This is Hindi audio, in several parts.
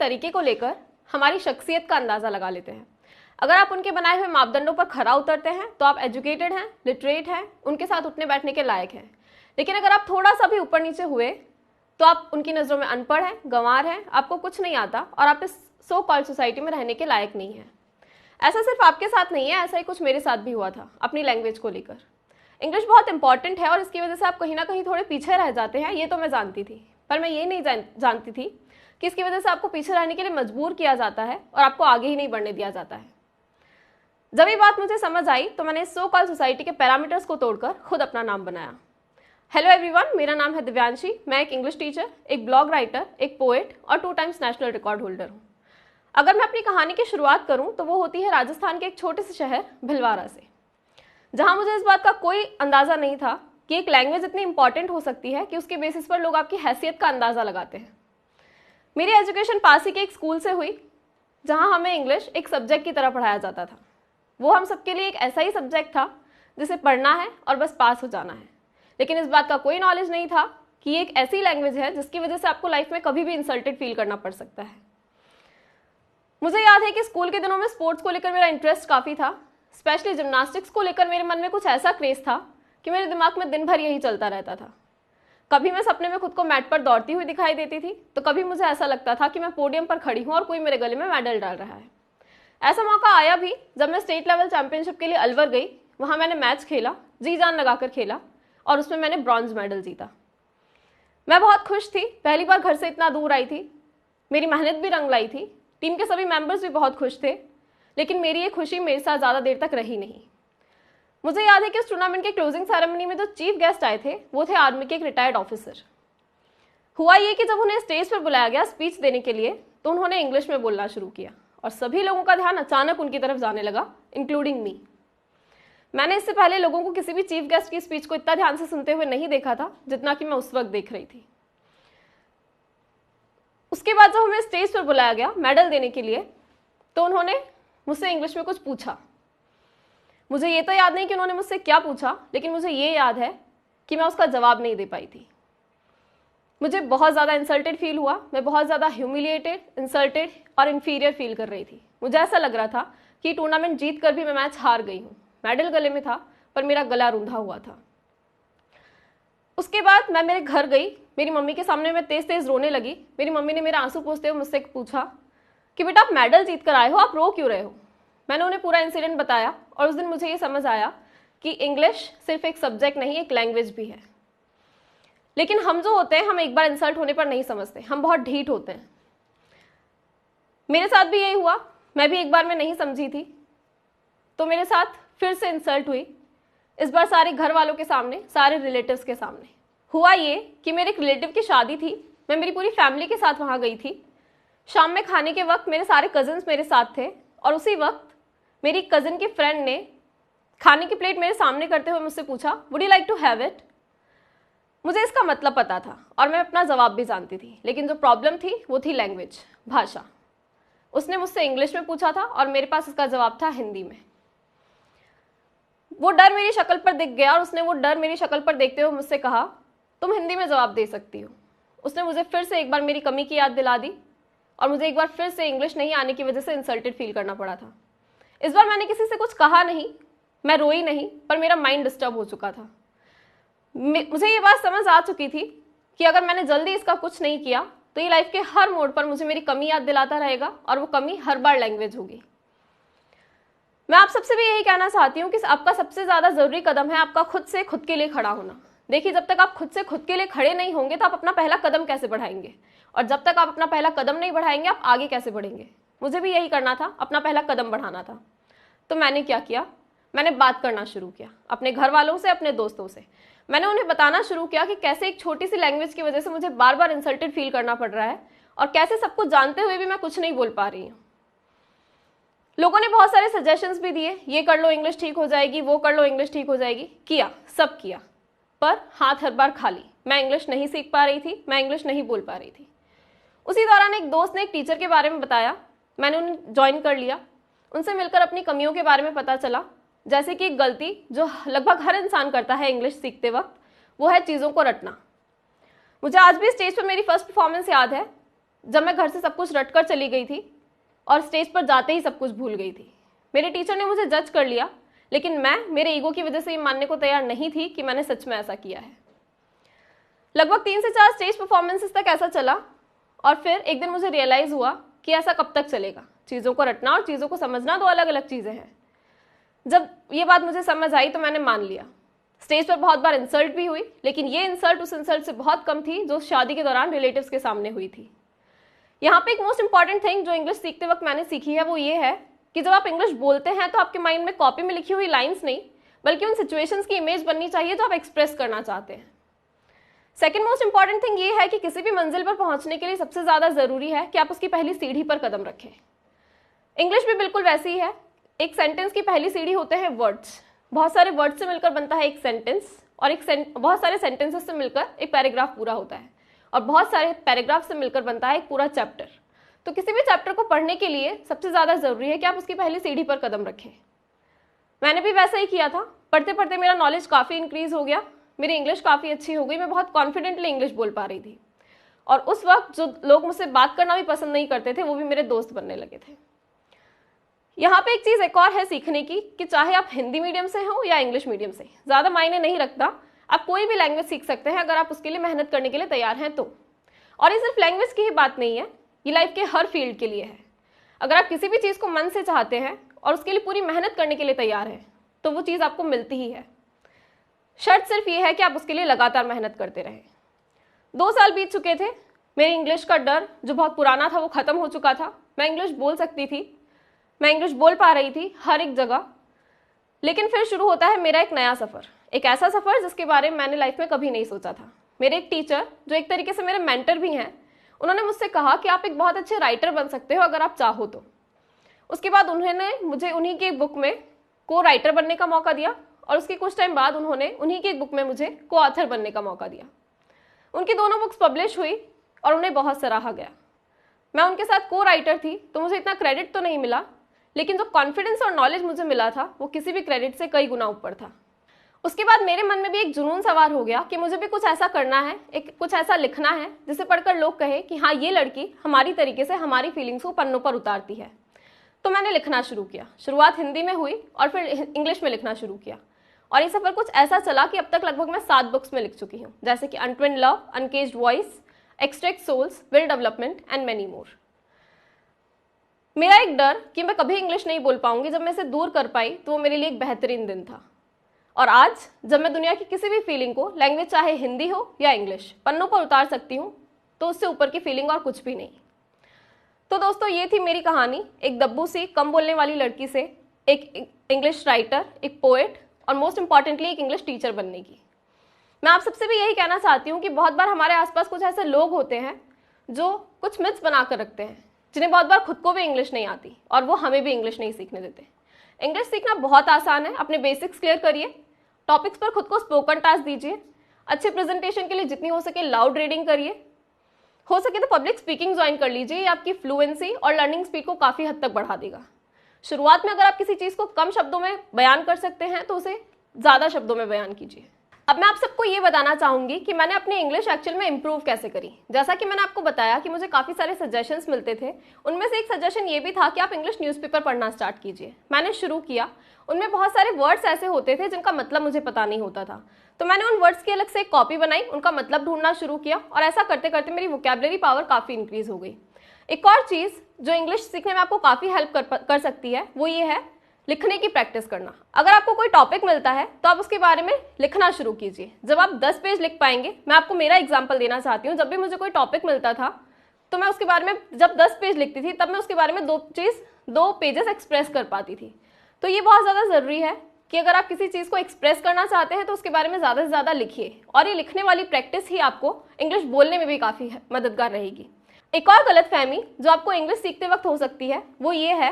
तरीके को लेकर हमारी शख्सियत का अंदाज़ा लगा लेते हैं। अगर आप उनके बनाए हुए मापदंडों पर खरा उतरते हैं तो आप एजुकेटेड हैं, लिटरेट हैं, उनके साथ उठने बैठने के लायक हैं। लेकिन अगर आप थोड़ा सा भी ऊपर नीचे हुए तो आप उनकी नज़रों में अनपढ़ हैं, गंवार हैं, आपको कुछ नहीं आता और आप इस सो कॉल्ड सोसाइटी में रहने के लायक नहीं हैं। ऐसा सिर्फ आपके साथ नहीं है, ऐसा ही कुछ मेरे साथ भी हुआ था अपनी लैंग्वेज को लेकर। इंग्लिश बहुत इंपॉर्टेंट है और इसकी वजह से आप कहीं ना कहीं थोड़े पीछे रह जाते हैं, ये तो मैं जानती थी, पर मैं ये नहीं जानती थी कि इसकी वजह से आपको पीछे रहने के लिए मजबूर किया जाता है और आपको आगे ही नहीं बढ़ने दिया जाता है। जब ये बात मुझे समझ आई तो मैंने सो कॉल्ड सोसाइटी के पैरामीटर्स को तोड़कर खुद अपना नाम बनाया। हेलो एवरीवन, मेरा नाम है दिव्यांशी। मैं एक इंग्लिश टीचर, एक ब्लॉग राइटर, एक पोएट और 2 टाइम्स नेशनल रिकॉर्ड होल्डर हूँ। अगर मैं अपनी कहानी की शुरुआत करूँ तो वो होती है राजस्थान के एक छोटे से शहर भिलवाड़ा से, जहाँ मुझे इस बात का कोई अंदाज़ा नहीं था कि एक लैंग्वेज इतनी इंपॉर्टेंट हो सकती है कि उसके बेसिस पर लोग आपकी हैसियत का अंदाज़ा लगाते हैं। मेरी एजुकेशन पास ही के एक स्कूल से हुई जहाँ हमें इंग्लिश एक सब्जेक्ट की तरह पढ़ाया जाता था। वो हम सबके लिए एक ऐसा ही सब्जेक्ट था जिसे पढ़ना है और बस पास हो जाना है। लेकिन इस बात का कोई नॉलेज नहीं था कि ये एक ऐसी लैंग्वेज है जिसकी वजह से आपको लाइफ में कभी भी इंसल्टेड फील करना पड़ सकता है। मुझे याद है कि स्कूल के दिनों में स्पोर्ट्स को लेकर मेरा इंटरेस्ट काफ़ी था। स्पेशली जिम्नास्टिक्स को लेकर मेरे मन में कुछ ऐसा क्रेज था कि मेरे दिमाग में दिन भर यही चलता रहता था। कभी मैं सपने में खुद को मैट पर दौड़ती हुई दिखाई देती थी तो कभी मुझे ऐसा लगता था कि मैं पोडियम पर खड़ी हूँ और कोई मेरे गले में मेडल डाल रहा है। ऐसा मौका आया भी जब मैं स्टेट लेवल चैंपियनशिप के लिए अलवर गई। वहाँ मैंने मैच खेला, जी जान लगाकर खेला और उसमें मैंने ब्रॉन्ज मेडल जीता। मैं बहुत खुश थी, पहली बार घर से इतना दूर आई थी। मेरी मेहनत भी रंग लाई थी, टीम के सभी मेंबर्स भी बहुत खुश थे, लेकिन मेरी ये खुशी मेरे साथ ज़्यादा देर तक रही नहीं। मुझे याद है कि उस टूर्नामेंट के क्लोजिंग सेरेमनी में जो चीफ गेस्ट आए थे वो थे आर्मी के एक रिटायर्ड ऑफिसर। हुआ ये कि जब उन्हें स्टेज पर बुलाया गया स्पीच देने के लिए तो उन्होंने इंग्लिश में बोलना शुरू किया और सभी लोगों का ध्यान अचानक उनकी तरफ जाने लगा, इंक्लूडिंग मी। मैंने इससे पहले लोगों को किसी भी चीफ गेस्ट की स्पीच को इतना ध्यान से सुनते हुए नहीं देखा था जितना कि मैं उस वक्त देख रही थी। उसके बाद जब हमें स्टेज पर बुलाया गया मेडल देने के लिए तो उन्होंने मुझसे इंग्लिश में कुछ पूछा। मुझे ये तो याद नहीं कि उन्होंने मुझसे क्या पूछा, लेकिन मुझे ये याद है कि मैं उसका जवाब नहीं दे पाई थी। मुझे बहुत ज़्यादा इंसल्टेड फील हुआ। मैं बहुत ज़्यादा ह्यूमिलिएटेड, इंसल्टेड और इन्फीरियर फील कर रही थी। मुझे ऐसा लग रहा था कि टूर्नामेंट जीत कर भी मैं मैच हार गई हूँ। मेडल गले में था पर मेरा गला रूंधा हुआ था। उसके बाद मैं मेरे घर गई। मेरी मम्मी के सामने मैं तेज़ तेज़ रोने लगी। मेरी मम्मी ने मेरा आंसू पोंछते हुए मुझसे पूछा कि बेटा आप मेडल जीत कर आए हो, आप रो क्यों रहे हो। मैंने उन्हें पूरा इंसिडेंट बताया और उस दिन मुझे ये समझ आया कि इंग्लिश सिर्फ एक सब्जेक्ट नहीं, एक लैंग्वेज भी है। लेकिन हम जो होते हैं, हम एक बार इंसल्ट होने पर नहीं समझते, हम बहुत ढीठ होते हैं। मेरे साथ भी यही हुआ। मैं भी एक बार में नहीं समझी थी तो मेरे साथ फिर से इंसल्ट हुई, इस बार सारे घर वालों के सामने, सारे रिलेटिव्स के सामने। हुआ ये कि मेरे एक रिलेटिव की शादी थी। मैं मेरी पूरी फैमिली के साथ वहाँ गई थी। शाम में खाने के वक्त मेरे सारे कजिन्स मेरे साथ थे और उसी वक्त मेरी कजिन की फ्रेंड ने खाने की प्लेट मेरे सामने करते हुए मुझसे पूछा, would you like to have it. मुझे इसका मतलब पता था और मैं अपना जवाब भी जानती थी, लेकिन जो प्रॉब्लम थी वो थी लैंग्वेज, भाषा। उसने मुझसे इंग्लिश में पूछा था और मेरे पास इसका जवाब था हिंदी में। वो डर मेरी शक्ल पर दिख गया और उसने वो डर मेरी शक्ल पर देखते हुए मुझसे कहा, तुम हिंदी में जवाब दे सकती हो। उसने मुझे फिर से एक बार मेरी कमी की याद दिला दी और मुझे एक बार फिर से इंग्लिश नहीं आने की वजह से इंसल्टेड फील करना पड़ा था। इस बार मैंने किसी से कुछ कहा नहीं, मैं रोई नहीं, पर मेरा माइंड डिस्टर्ब हो चुका था। मुझे ये बात समझ आ चुकी थी कि अगर मैंने जल्दी इसका कुछ नहीं किया तो ये लाइफ के हर मोड़ पर मुझे मेरी कमी याद दिलाता रहेगा और वो कमी हर बार लैंग्वेज होगी। मैं आप सबसे भी यही कहना चाहती हूँ कि आपका सबसे ज़्यादा ज़रूरी कदम है आपका खुद से खुद के लिए खड़ा होना। देखिए, जब तक आप खुद से खुद के लिए खड़े नहीं होंगे तो आप अपना पहला कदम कैसे बढ़ाएंगे, और जब तक आप अपना पहला कदम नहीं बढ़ाएंगे आप आगे कैसे बढ़ेंगे। मुझे भी यही करना था, अपना पहला कदम बढ़ाना था। तो मैंने क्या किया, मैंने बात करना शुरू किया अपने घर वालों से, अपने दोस्तों से। मैंने उन्हें बताना शुरू किया कि कैसे एक छोटी सी लैंग्वेज की वजह से मुझे बार बार इंसल्टेड फील करना पड़ रहा है और कैसे सब कुछ जानते हुए भी मैं कुछ नहीं बोल पा रही हूँ। लोगों ने बहुत सारे सजेशंस भी दिए, ये कर लो इंग्लिश ठीक हो जाएगी, वो कर लो इंग्लिश ठीक हो जाएगी। किया, सब किया, पर हाथ हर बार खाली। मैं इंग्लिश नहीं सीख पा रही थी, मैं इंग्लिश नहीं बोल पा रही थी। उसी दौरान एक दोस्त ने एक टीचर के बारे में बताया, मैंने उन्हें ज्वाइन कर लिया। उनसे मिलकर अपनी कमियों के बारे में पता चला, जैसे कि एक गलती जो लगभग हर इंसान करता है इंग्लिश सीखते वक्त, वो है चीज़ों को रटना। मुझे आज भी स्टेज पर मेरी फर्स्ट परफॉर्मेंस याद है, जब मैं घर से सब कुछ रट कर चली गई थी और स्टेज पर जाते ही सब कुछ भूल गई थी। मेरे टीचर ने मुझे जज कर लिया, लेकिन मैं मेरे ईगो की वजह से ये मानने को तैयार नहीं थी कि मैंने सच में ऐसा किया है। लगभग 3 से 4 स्टेज परफॉर्मेंसेस तक ऐसा चला और फिर एक दिन मुझे रियलाइज़ हुआ कि ऐसा कब तक चलेगा। चीज़ों को रटना और चीज़ों को समझना दो अलग अलग चीज़ें हैं। जब ये बात मुझे समझ आई तो मैंने मान लिया। स्टेज पर बहुत बार इंसल्ट भी हुई, लेकिन ये इंसल्ट उस इंसल्ट से बहुत कम थी जो शादी के दौरान रिलेटिव्स के सामने हुई थी। यहाँ पे एक मोस्ट इंपॉर्टेंट थिंग जो इंग्लिश सीखते वक्त मैंने सीखी है वो ये है कि जब आप इंग्लिश बोलते हैं तो आपके माइंड में कॉपी में लिखी हुई लाइन्स नहीं, बल्कि उन सिचुएशंस की इमेज बननी चाहिए जो आप एक्सप्रेस करना चाहते हैं। सेकेंड मोस्ट इंपॉर्टेंट थिंग ये है कि किसी भी मंजिल पर पहुंचने के लिए सबसे ज़्यादा ज़रूरी है कि आप उसकी पहली सीढ़ी पर कदम रखें। इंग्लिश भी बिल्कुल वैसी ही है। एक सेंटेंस की पहली सीढ़ी होते हैं वर्ड्स। बहुत सारे वर्ड्स से मिलकर बनता है एक सेंटेंस, और बहुत सारे सेंटेंसेस से मिलकर एक पैराग्राफ पूरा होता है, और बहुत सारे पैराग्राफ से मिलकर बनता है एक पूरा चैप्टर। तो किसी भी चैप्टर को पढ़ने के लिए सबसे ज़्यादा ज़रूरी है कि आप उसकी पहली सीढ़ी पर कदम रखें। मैंने भी वैसा ही किया था। पढ़ते पढ़ते मेरा नॉलेज काफ़ी इंक्रीज़ हो गया, मेरी इंग्लिश काफ़ी अच्छी हो गई, मैं बहुत कॉन्फिडेंटली इंग्लिश बोल पा रही थी। और उस वक्त जो लोग मुझसे बात करना भी पसंद नहीं करते थे वो भी मेरे दोस्त बनने लगे थे। यहाँ पे एक चीज़ एक और है सीखने की कि चाहे आप हिंदी मीडियम से हो या इंग्लिश मीडियम से, ज़्यादा मायने नहीं रखता। आप कोई भी लैंग्वेज सीख सकते हैं अगर आप उसके लिए मेहनत करने के लिए तैयार हैं तो। और ये सिर्फ लैंग्वेज की ही बात नहीं है, ये लाइफ के हर फील्ड के लिए है। अगर आप किसी भी चीज़ को मन से चाहते हैं और उसके लिए पूरी मेहनत करने के लिए तैयार हैं तो वो चीज़ आपको मिलती ही है। शर्त सिर्फ ये है कि आप उसके लिए लगातार मेहनत करते रहें। 2 साल बीत चुके थे। मेरी इंग्लिश का डर जो बहुत पुराना था वो ख़त्म हो चुका था। मैं इंग्लिश बोल सकती थी, मैं इंग्लिश बोल पा रही थी हर एक जगह। लेकिन फिर शुरू होता है मेरा एक नया सफ़र, एक ऐसा सफ़र जिसके बारे में मैंने लाइफ में कभी नहीं सोचा था। मेरे एक टीचर जो एक तरीके से मेरे मेंटर भी हैं, उन्होंने मुझसे कहा कि आप एक बहुत अच्छे राइटर बन सकते हो अगर आप चाहो तो। उसके बाद उन्होंने मुझे उन्हीं की एक बुक में को राइटर बनने का मौका दिया, और उसके कुछ टाइम बाद उन्होंने उन्हीं की एक बुक में मुझे को ऑथर बनने का मौका दिया। उनकी दोनों बुक्स पब्लिश हुई और उन्हें बहुत सराहा गया। मैं उनके साथ को राइटर थी तो मुझे इतना क्रेडिट तो नहीं मिला, लेकिन जो कॉन्फिडेंस और नॉलेज मुझे मिला था वो किसी भी क्रेडिट से कई गुना ऊपर था। उसके बाद मेरे मन में भी एक जुनून सवार हो गया कि मुझे भी कुछ ऐसा करना है, कुछ ऐसा लिखना है जिसे पढ़कर लोग कहें कि हाँ, ये लड़की हमारी तरीके से हमारी फीलिंग्स को पन्नों पर उतारती है। तो मैंने लिखना शुरू किया। शुरुआत हिंदी में हुई और फिर इंग्लिश में लिखना शुरू किया, और ये सफ़र कुछ ऐसा चला कि अब तक लगभग मैं 7 बुक्स में लिख चुकी हूँ, जैसे कि untwined love, uncaged voice, extract souls, will development and many more. मेरा एक डर कि मैं कभी इंग्लिश नहीं बोल पाऊंगी, जब मैं इसे दूर कर पाई तो वो मेरे लिए एक बेहतरीन दिन था। और आज जब मैं दुनिया की किसी भी फीलिंग को, लैंग्वेज चाहे हिंदी हो या इंग्लिश, पन्नों पर उतार सकती हूँ तो उससे ऊपर की फीलिंग और कुछ भी नहीं। तो दोस्तों, ये थी मेरी कहानी, एक दब्बू सी कम बोलने वाली लड़की से एक इंग्लिश राइटर, एक पोएट और मोस्ट इंपॉर्टेंटली एक इंग्लिश टीचर बनने की। मैं आप सबसे भी यही कहना चाहती हूँ कि बहुत बार हमारे आसपास कुछ ऐसे लोग होते हैं जो कुछ मिथ्स बना कर रखते हैं, जिन्हें बहुत बार खुद को भी इंग्लिश नहीं आती और वो हमें भी इंग्लिश नहीं सीखने देते। इंग्लिश सीखना बहुत आसान है। अपने बेसिक्स क्लियर करिए, टॉपिक्स पर खुद को स्पोकन टास्क दीजिए, अच्छे प्रेजेंटेशन के लिए जितनी हो सके लाउड रीडिंग करिए, हो सके तो पब्लिक स्पीकिंग ज्वाइन कर लीजिए। ये आपकी फ्लुएंसी और लर्निंग स्पीड को काफ़ी हद तक बढ़ा देगा। शुरुआत में अगर आप किसी चीज़ को कम शब्दों में बयान कर सकते हैं तो उसे ज़्यादा शब्दों में बयान कीजिए। अब मैं आप सबको ये बताना चाहूँगी कि मैंने अपनी इंग्लिश एक्चुअल में इम्प्रूव कैसे करी। जैसा कि मैंने आपको बताया कि मुझे काफ़ी सारे सजेशंस मिलते थे, उनमें से एक सजेशन ये भी था कि आप इंग्लिश न्यूज़पेपर पढ़ना स्टार्ट कीजिए। मैंने शुरू किया। उनमें बहुत सारे वर्ड्स ऐसे होते थे जिनका मतलब मुझे पता नहीं होता था, तो मैंने उन वर्ड्स की अलग से एक कॉपी बनाई, उनका मतलब ढूंढना शुरू किया, और ऐसा करते करते मेरी वोकैबुलरी पावर काफ़ी इंक्रीज़ हो गई। एक और चीज़ जो इंग्लिश सीखने में आपको काफ़ी हेल्प कर सकती है वो ये है लिखने की प्रैक्टिस करना। अगर आपको कोई टॉपिक मिलता है तो आप उसके बारे में लिखना शुरू कीजिए। जब आप 10 पेज लिख पाएंगे, मैं आपको मेरा एग्जाम्पल देना चाहती हूँ। जब भी मुझे कोई टॉपिक मिलता था तो मैं उसके बारे में जब 10 पेज लिखती थी तब मैं उसके बारे में 2 पेजेस एक्सप्रेस कर पाती थी। तो ये बहुत ज़्यादा ज़रूरी है कि अगर आप किसी चीज़ को एक्सप्रेस करना चाहते हैं तो उसके बारे में ज़्यादा से ज़्यादा लिखिए, और ये लिखने वाली प्रैक्टिस ही आपको इंग्लिश बोलने में भी काफ़ी मददगार रहेगी। एक और गलतफहमी जो आपको इंग्लिश सीखते वक्त हो सकती है वो ये है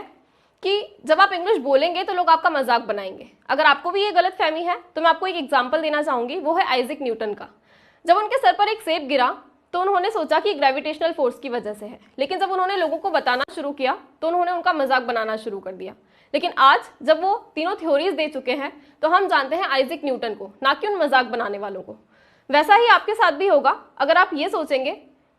कि जब आप इंग्लिश बोलेंगे तो लोग आपका मजाक बनाएंगे। अगर आपको भी ये गलतफहमी है तो मैं आपको एक एग्जाम्पल देना चाहूँगी, वो है आइजैक न्यूटन का। जब उनके सर पर एक सेब गिरा तो उन्होंने सोचा कि ग्रेविटेशनल फोर्स की वजह से है, लेकिन जब उन्होंने लोगों को बताना शुरू किया तो उन्होंने उनका मजाक बनाना शुरू कर दिया। लेकिन आज जब वो तीनों थ्योरीज दे चुके हैं तो हम जानते हैं आइजैक न्यूटन को, ना कि उन मजाक बनाने वालों को। वैसा ही आपके साथ भी होगा। अगर आप ये सोचेंगे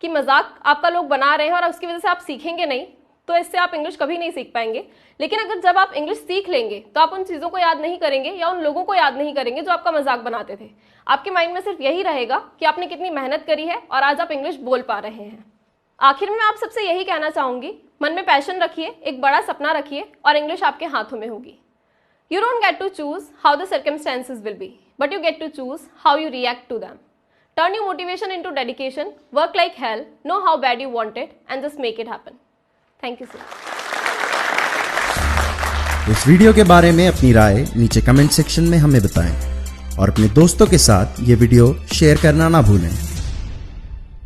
कि मजाक आपका लोग बना रहे हैं और उसकी वजह से आप सीखेंगे नहीं, तो इससे आप इंग्लिश कभी नहीं सीख पाएंगे। लेकिन अगर जब आप इंग्लिश सीख लेंगे तो आप उन चीज़ों को याद नहीं करेंगे या उन लोगों को याद नहीं करेंगे जो आपका मजाक बनाते थे। आपके माइंड में सिर्फ यही रहेगा कि आपने कितनी मेहनत करी है और आज आप इंग्लिश बोल पा रहे हैं। आखिर में मैं आप सबसे यही कहना चाहूँगी, मन में पैशन रखिए, एक बड़ा सपना रखिए और इंग्लिश आपके हाथों में होगी। You don't get to choose how the circumstances will be, but you get to choose how you react to them. Turn your motivation into dedication, work like hell, know how bad you want it, and just make it happen. Thank you so much. इस वीडियो के बारे में अपनी राय नीचे कमेंट सेक्शन में हमें बताएं और अपने दोस्तों के साथ ये वीडियो शेयर करना ना भूलें।